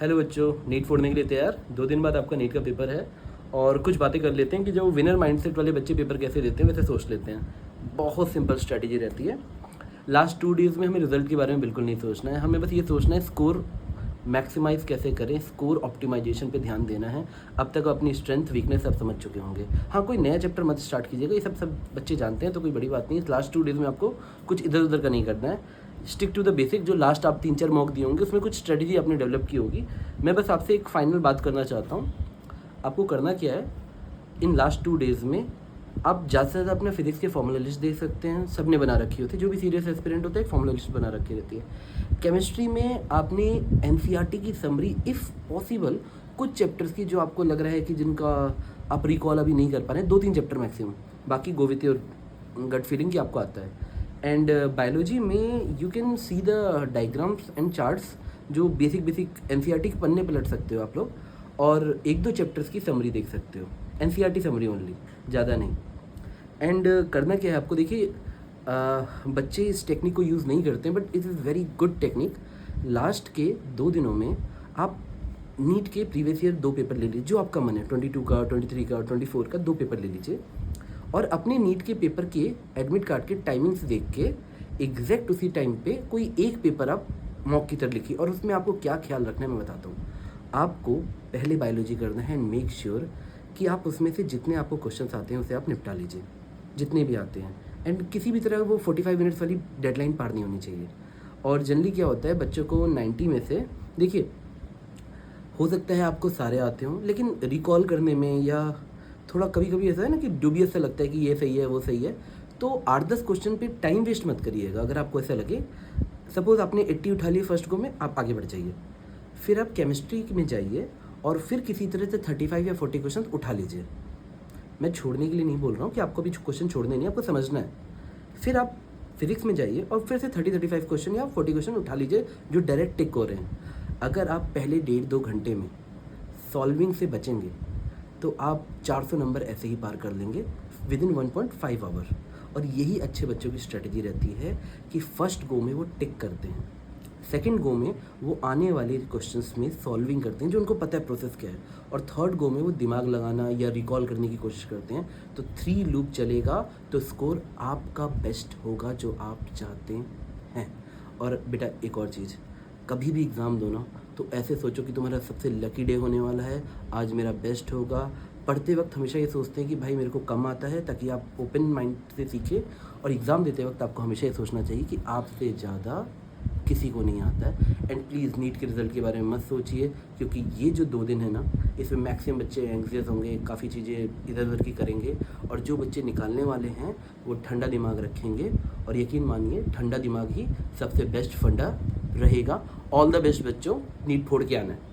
Hello बच्चों, NEET फोड़ने के लिए तैयार। 2 दिन बाद आपका नीट का पेपर है और कुछ बातें कर लेते हैं कि जो विनर माइंडसेट वाले बच्चे पेपर कैसे देते हैं वैसे सोच लेते हैं। बहुत सिंपल स्ट्रैटेजी रहती है। लास्ट 2 डेज़ में हमें रिजल्ट के बारे में बिल्कुल नहीं सोचना है, हमें बस ये सोचना है स्कोर मैक्सिमाइज़ कैसे करें, स्कोर ऑप्टिमाइजेशन पे ध्यान देना है। अब तक अपनी स्ट्रेंथ वीकनेस सब समझ चुके होंगे। हाँ, कोई नया चैप्टर मत स्टार्ट कीजिएगा, ये सब बच्चे जानते हैं तो कोई बड़ी बात नहीं है। लास्ट 2 डेज़ में आपको कुछ इधर उधर का नहीं करना है। Stick to the basic. जो लास्ट आप 3-4 मॉक दिए होंगे उसमें कुछ स्ट्रेटजी आपने डेवलप की होगी। मैं बस आपसे एक फाइनल बात करना चाहता हूँ। आपको करना क्या है, इन लास्ट 2 डेज़ में आप ज़्यादा से ज़्यादा अपने फिजिक्स के फॉर्मूला लिस्ट देख सकते हैं। सबने बना रखी होती है, जो भी सीरियस एस्पिरेंट होता है एक फॉर्मूला लिस्ट बना रखी रहती है। केमिस्ट्री में आपने एनसीईआरटी की समरी इफ़ पॉसिबल कुछ चैप्टर्स की जो आपको लग रहा है कि जिनका आप रिकॉल अभी नहीं कर पा रहे हैं, 2-3 चैप्टर मैक्सिमम, बाकी go with your gut feeling कि आपको आता है। एंड बायोलॉजी में you can see the diagrams and charts, जो बेसिक एनसीईआरटी के पन्ने पलट सकते हो आप लोग, और 1-2 चैप्टर्स की समरी देख सकते हो। एनसीईआरटी समरी ओनली, ज़्यादा नहीं। एंड करना क्या है आपको, देखिए बच्चे इस टेक्निक को यूज़ नहीं करते हैं but it is very good technique. Last के 2 दिनों में आप नीट के प्रीवियस ईयर 2 पेपर ले लीजिए, जो आपका मन है, 22 का, 23 का, 24 का 2 पेपर ले लीजिए और अपने नीट के पेपर के एडमिट कार्ड के टाइमिंग्स देख के एग्जैक्ट उसी टाइम पे कोई एक पेपर आप मॉक की तरह लिखिए। और उसमें आपको क्या ख्याल रखना है मैं बताता हूँ। आपको पहले बायोलॉजी करना है एंड मेक श्योर कि आप उसमें से जितने आपको क्वेश्चंस आते हैं उसे आप निपटा लीजिए, जितने भी आते हैं। एंड किसी भी तरह वो 45 मिनट्स वाली डेडलाइन पार नहीं होनी चाहिए। और जनरली क्या होता है, बच्चों को 90 में से, देखिए हो सकता है आपको सारे आते हों लेकिन रिकॉल करने में या थोड़ा कभी कभी ऐसा है ना कि डूबियस सा लगता है कि ये सही है वो सही है, तो 8-10 क्वेश्चन पे टाइम वेस्ट मत करिएगा। अगर आपको ऐसा लगे, सपोज़ आपने 80 उठा लिया फर्स्ट गो में, आप आगे बढ़ जाइए। फिर आप केमिस्ट्री में जाइए और फिर किसी तरह से 35 या 40 क्वेश्चन उठा लीजिए। मैं छोड़ने के लिए नहीं बोल रहा हूँ कि आपको भी क्वेश्चन छोड़ने नहीं, आपको समझना है। फिर आप फिजिक्स में जाइए और फिर से 30-35 क्वेश्चन या 40 क्वेश्चन उठा लीजिए जो डायरेक्ट टिक हो रहे हैं। अगर आप पहले 1.5-2 घंटे में सॉल्विंग से बचेंगे तो आप 400 नंबर ऐसे ही पार कर लेंगे विदिन 1.5 आवर। और यही अच्छे बच्चों की स्ट्रेटजी रहती है कि फर्स्ट गो में वो टिक करते हैं, सेकंड गो में वो आने वाले क्वेश्चंस में सॉल्विंग करते हैं जो उनको पता है प्रोसेस क्या है, और थर्ड गो में वो दिमाग लगाना या रिकॉल करने की कोशिश करते हैं। तो 3 लूप चलेगा तो स्कोर आपका बेस्ट होगा जो आप चाहते हैं। और बेटा एक और चीज़, कभी भी एग्ज़ाम दो ना तो ऐसे सोचो कि तुम्हारा सबसे लकी डे होने वाला है, आज मेरा बेस्ट होगा। पढ़ते वक्त हमेशा ये सोचते हैं कि भाई मेरे को कम आता है, ताकि आप ओपन माइंड से सीखें। और एग्ज़ाम देते वक्त आपको हमेशा ये सोचना चाहिए कि आपसे ज़्यादा किसी को नहीं आता है। एंड प्लीज़ नीट के रिज़ल्ट के बारे में मत सोचिए, क्योंकि ये जो 2 दिन है ना, इसमें मैक्सिमम बच्चे एंग्जियस होंगे, काफ़ी चीज़ें इधर उधर की करेंगे। और जो बच्चे निकालने वाले हैं वो ठंडा दिमाग रखेंगे, और यकीन मानिए ठंडा दिमाग ही सबसे बेस्ट फंडा रहेगा। ऑल द बेस्ट बच्चों, नीट फोड़ के आना है।